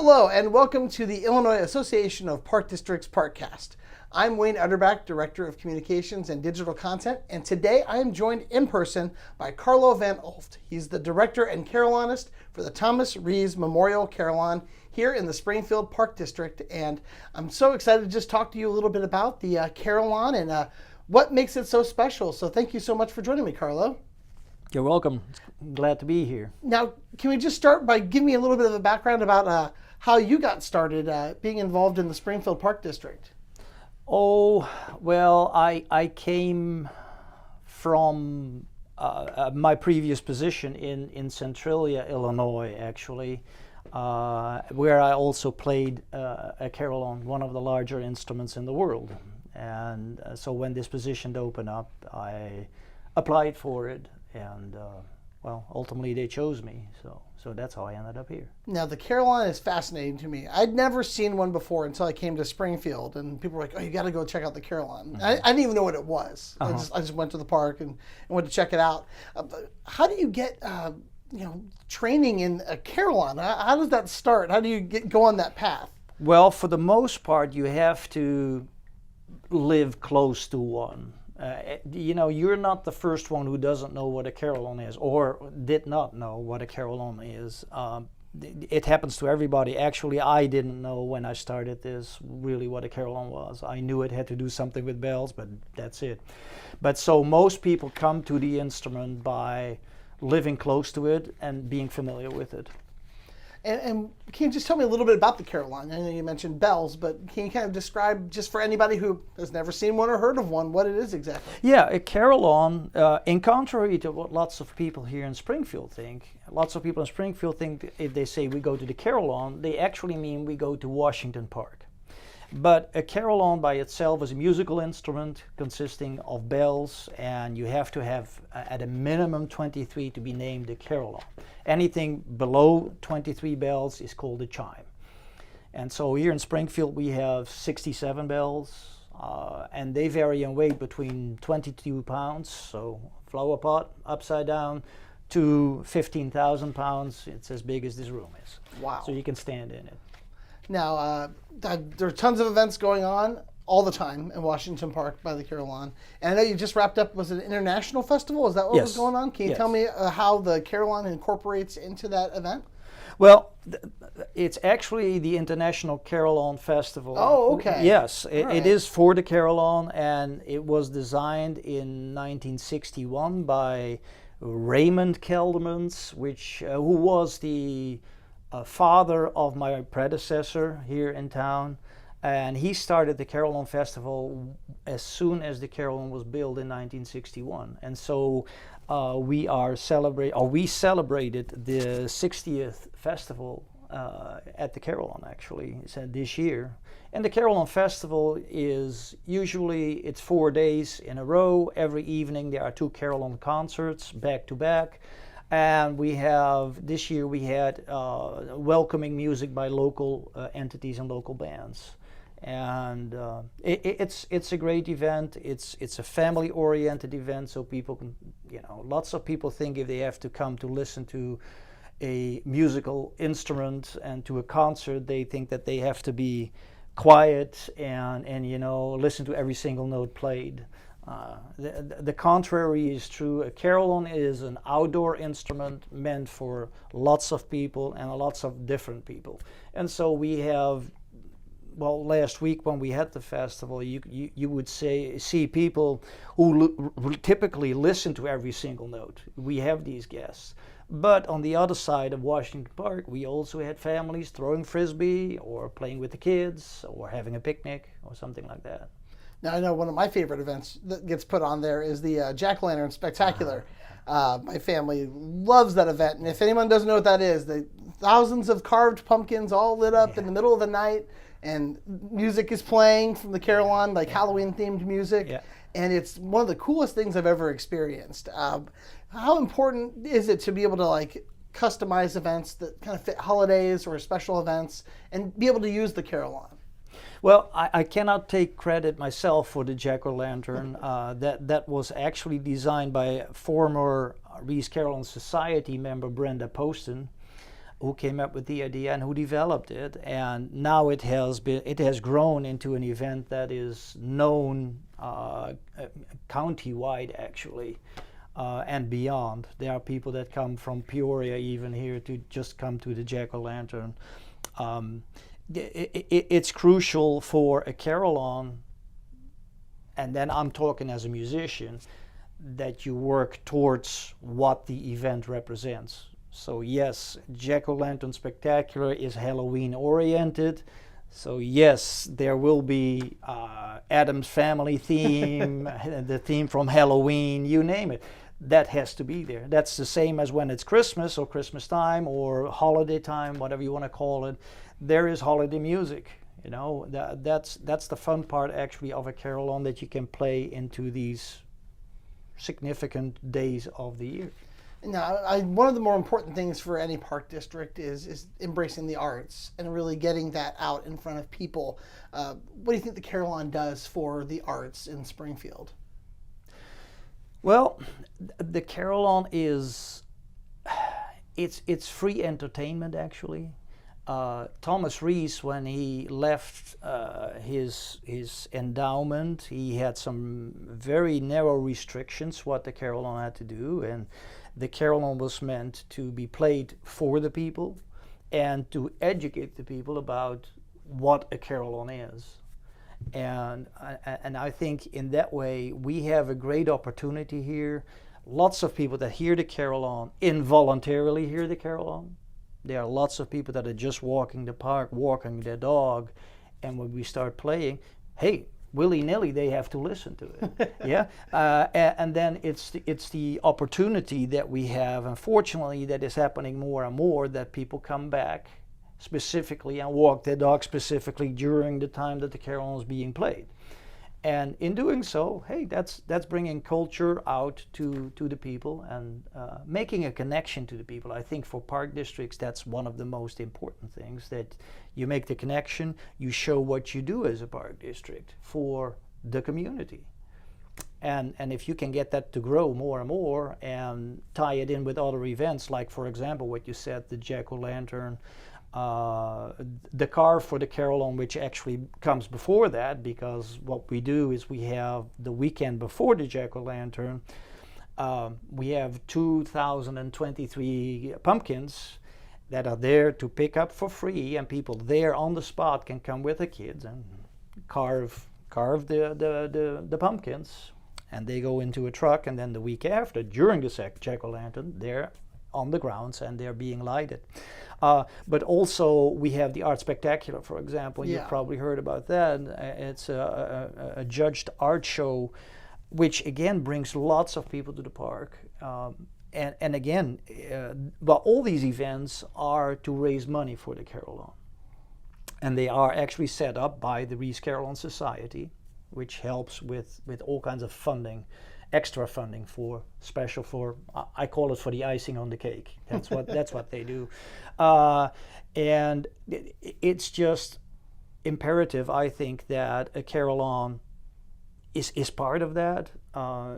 Hello and welcome to the Illinois Association of Park Districts Parkcast. I'm Wayne Utterback, Director of Communications and Digital Content, and today I am joined in person by Carlo van Ulft. He's the Director and Carillonist for the Thomas Rees Memorial Carillon here in the Springfield Park District, and I'm so excited to just talk to you a little bit about the Carillon and what makes it so special. So thank you so much for joining me, Carlo. You're welcome. Glad to be here. Now, can we just start by giving me a little bit of a background about how you got started being involved in the Springfield Park District? Oh, well, I came from my previous position in Centralia, Illinois, actually, where I also played a carillon, one of the larger instruments in the world. And so when this position opened up, I applied for it. And well, ultimately they chose me, so that's how I ended up here. Now the carillon is fascinating to me. I'd never seen one before until I came to Springfield, and people were like, "Oh, you got to go check out the carillon." Mm-hmm. I didn't even know what it was. I just went to the park and went to check it out. How do you get training in a carillon? How does that start? How do you go on that path? Well, for the most part, you have to live close to one. You're not the first one who doesn't know what a carillon is or did not know what a carillon is. It happens to everybody. Actually, I didn't know when I started this really what a carillon was. I knew it had to do something with bells, but that's it. But so most people come to the instrument by living close to it and being familiar with it. And can you just tell me a little bit about the carillon? I know you mentioned bells, but can you kind of describe, just for anybody who has never seen one or heard of one, what it is exactly? Yeah, a carillon, in contrary to what lots of people here in Springfield think, lots of people in Springfield think if they say we go to the carillon, they actually mean we go to Washington Park. But a carillon by itself is a musical instrument consisting of bells, and you have to have at a minimum 23 to be named a carillon. Anything below 23 bells is called a chime. And so here in Springfield we have 67 bells, and they vary in weight between 22 pounds, so flower pot upside down, to 15,000 pounds. It's as big as this room is. Wow. So you can stand in it. Now, there are tons of events going on all the time in Washington Park by the Carillon. And I know you just wrapped up, was it an international festival? Is that what was going on? Can you tell me how the Carillon incorporates into that event? Well, it's actually the International Carillon Festival. Oh, okay. Yes, it is for the Carillon, and it was designed in 1961 by Raymond Keldermans, who was the father of my predecessor here in town, and he started the Carillon Festival as soon as the Carillon was built in 1961. And so we celebrated the 60th festival at the Carillon actually this year. And the Carillon Festival is it's 4 days in a row. Every evening there are 2 Carillon concerts back to back. And this year we had welcoming music by local entities and local bands. And it's a great event. It's a family-oriented event, so people can, lots of people think if they have to come to listen to a musical instrument and to a concert, they think that they have to be quiet and listen to every single note played. The contrary is true. A carillon is an outdoor instrument meant for lots of people and lots of different people. And so we have, last week when we had the festival, you would see people who typically listen to every single note. We have these guests. But on the other side of Washington Park, we also had families throwing frisbee or playing with the kids or having a picnic or something like that. Now, I know one of my favorite events that gets put on there is the Jack-o'-lantern Spectacular. My family loves that event, and if anyone doesn't know what that is, thousands of carved pumpkins all lit up in the middle of the night, and music is playing from the Carillon, like Halloween-themed music, and it's one of the coolest things I've ever experienced. How important is it to be able to customize events that kind of fit holidays or special events and be able to use the Carillon? Well, I cannot take credit myself for the jack-o'-lantern. That was actually designed by former Rees Carillon Society member Brenda Poston. who came up with the idea and who developed it, and now it has grown into an event that is known county-wide actually, and beyond. There are people that come from Peoria even here to just come to the Jack-o'-lantern. It's crucial for a carillon, and then I'm talking as a musician, that you work towards what the event represents. So yes, Jack-o'-lantern Spectacular is Halloween oriented. So yes, there will be Addams Family theme, the theme from Halloween, you name it. That has to be there. That's the same as when it's Christmas or Christmas time or holiday time, whatever you want to call it. There is holiday music. You know, that's the fun part actually of a carillon, that you can play into these significant days of the year. Now, one of the more important things for any park district is embracing the arts and really getting that out in front of people. What do you think the carillon does for the arts in Springfield? Well, the carillon is it's free entertainment actually. Thomas Rees, when he left his endowment, he had some very narrow restrictions what the carillon had to do, and the carillon was meant to be played for the people and to educate the people about what a carillon is. And I think in that way we have a great opportunity here. Lots of people that hear the carillon involuntarily hear the carillon. There are lots of people that are just walking the park, walking their dog, and when we start playing, hey, willy-nilly, they have to listen to it. Yeah, and then it's the opportunity that we have. Unfortunately, that is happening more and more, that people come back specifically and walk their dog specifically during the time that the carillon is being played. And in doing so, hey, that's bringing culture out to the people and making a connection to the people. I think for park districts, that's one of the most important things, that you make the connection, you show what you do as a park district for the community. And if you can get that to grow more and more and tie it in with other events, like for example, what you said, the Jack-o'-lantern, the car for the carillon, which actually comes before that, because what we do is we have the weekend before the Jack-o'-lantern, we have 2,023 pumpkins that are there to pick up for free, and people there on the spot can come with the kids and carve the pumpkins, and they go into a truck, and then the week after, during the Jack-o'-lantern, they're on the grounds and they're being lighted. But also we have the Art Spectacular, for example. Yeah. You've probably heard about that. It's a judged art show, which again brings lots of people to the park. And again, but all these events are to raise money for the carillon. And they are actually set up by the Rees Carillon Society, which helps with all kinds of funding, extra funding for I call it for the icing on the cake. That's what they do. And it's just imperative, I think, that a carillon is part of that.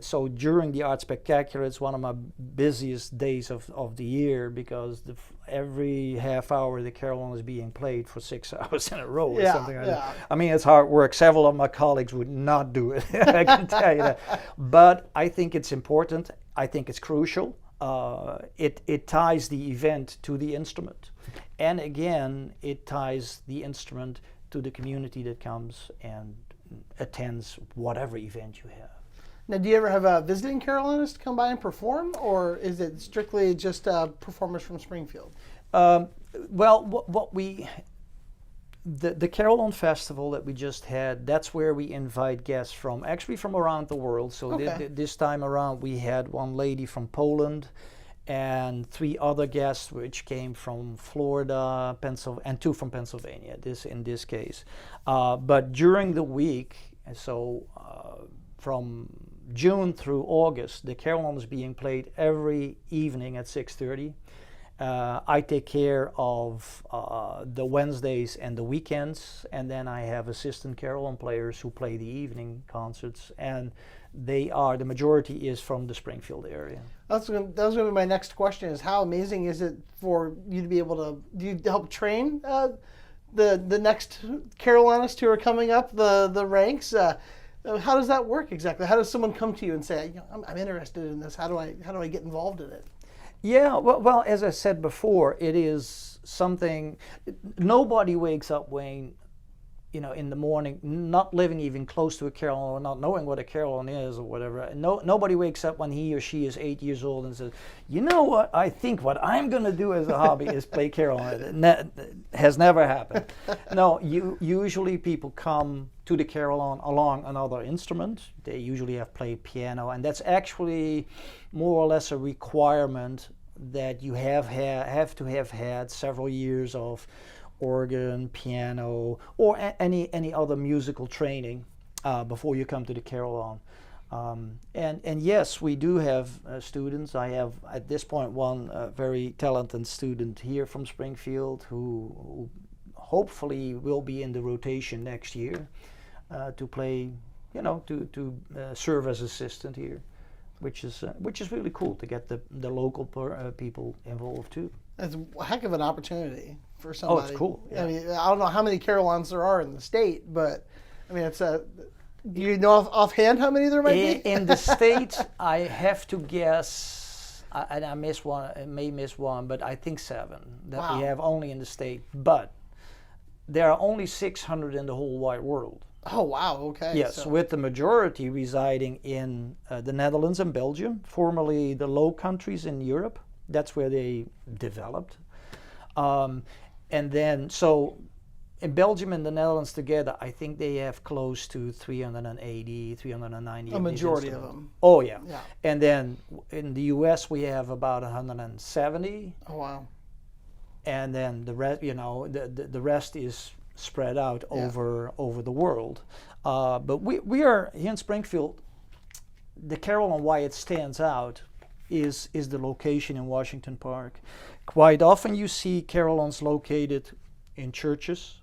So during the Art Spectacular, it's one of my busiest days of the year, because every half hour the carillon is being played for 6 hours in a row or something like that. I mean, it's hard work. Several of my colleagues would not do it, I can tell you that. But I think it's important. I think it's crucial. It ties the event to the instrument. And again, it ties the instrument to the community that comes and attends whatever event you have. Now, do you ever have a visiting carillonist come by and perform, or is it strictly just performers from Springfield? Well, the Carillon Festival that we just had, that's where we invite guests from around the world. So Okay. this time around we had one lady from Poland and 3 other guests which came from Florida, and 2 from Pennsylvania, in this case. But during the week, so from June through August, the carillon is being played every evening at 6:30. I take care of the Wednesdays and the weekends, and then I have assistant carillon players who play the evening concerts, and the majority is from the Springfield area. That was going to be my next question: is how amazing is it for you to be able to? Do you help train the next carillonists who are coming up the ranks? How does that work exactly? How does someone come to you and say, I'm interested in this? How do I get involved in it? Yeah, well, as I said before, it is something. Nobody wakes up, Wayne, in the morning, not living even close to a carillon or not knowing what a carillon is or whatever. Nobody wakes up when he or she is 8 years old and says, you know what, I think what I'm going to do as a hobby is play carillon. It has never happened. No, usually people come to the carillon along another instrument. They usually have played piano, and that's actually more or less a requirement that you have to have had several years of organ, piano, or any other musical training before you come to the carillon. And yes, we do have students. I have at this point one very talented student here from Springfield who hopefully will be in the rotation next year to play, to serve as assistant here, which is really cool to get the local people involved too. It's a heck of an opportunity for somebody. Oh, it's cool. Yeah. I mean, I don't know how many carillons there are in the state, but I mean, do you know offhand how many there might be? In the state, I have to guess, and I miss one, I may miss one, but I think 7 that we have only in the state. But there are only 600 in the whole wide world. Oh, wow, okay. Yes, with the majority residing in the Netherlands and Belgium, formerly the Low Countries in Europe. That's where they developed. And then, so in Belgium and the Netherlands together, I think they have close to 380, 390. A majority of them. Oh, yeah. And then in the US, we have about 170. Oh, wow. And then the rest, the rest is spread out over the world. But we are here in Springfield. The carillon, why it stands out is the location in Washington Park. Quite often you see carillons located in churches,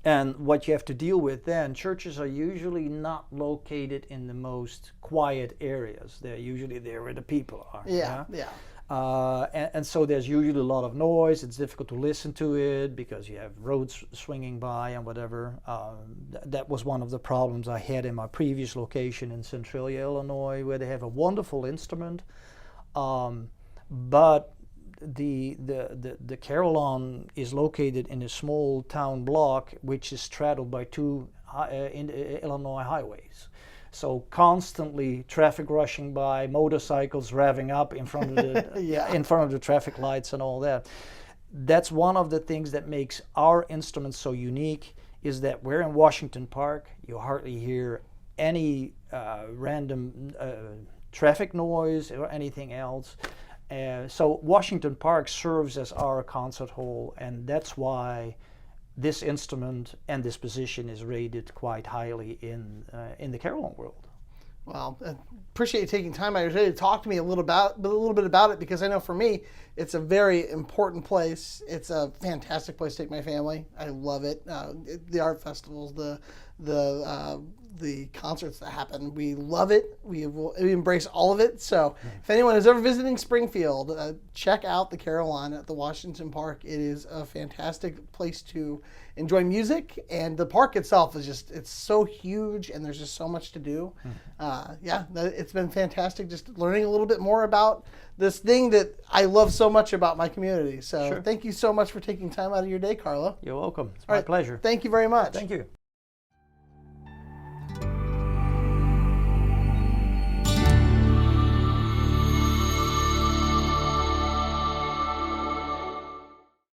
and what you have to deal with then, churches are usually not located in the most quiet areas. They're usually there where the people are. Yeah. And so there's usually a lot of noise. It's difficult to listen to it because you have roads swinging by and whatever. That was one of the problems I had in my previous location in Centralia, Illinois, where they have a wonderful instrument, but the carillon is located in a small town block which is straddled by 2 Illinois highways. So constantly traffic rushing by, motorcycles revving up in front of the in front of the traffic lights and all that. That's one of the things that makes our instrument so unique, is that we're in Washington Park. You hardly hear any random traffic noise or anything else. So Washington Park serves as our concert hall, and that's why this instrument and this position is rated quite highly in the carillon world. Well, I appreciate you taking time out of your day to talk to me a little bit about it, because I know for me it's a very important place. It's a fantastic place to take my family. I love it. The art festivals, the concerts that happen, we love it. We embrace all of it. So if anyone is ever visiting Springfield, check out the Carillon at the Washington Park. It is a fantastic place to enjoy music, and the park itself is it's so huge, and there's just so much to do. It's been fantastic just learning a little bit more about this thing that I love so much about my community. So Thank you so much for taking time out of your day, Carlo. You're welcome. It's my pleasure. Thank you very much. Thank you.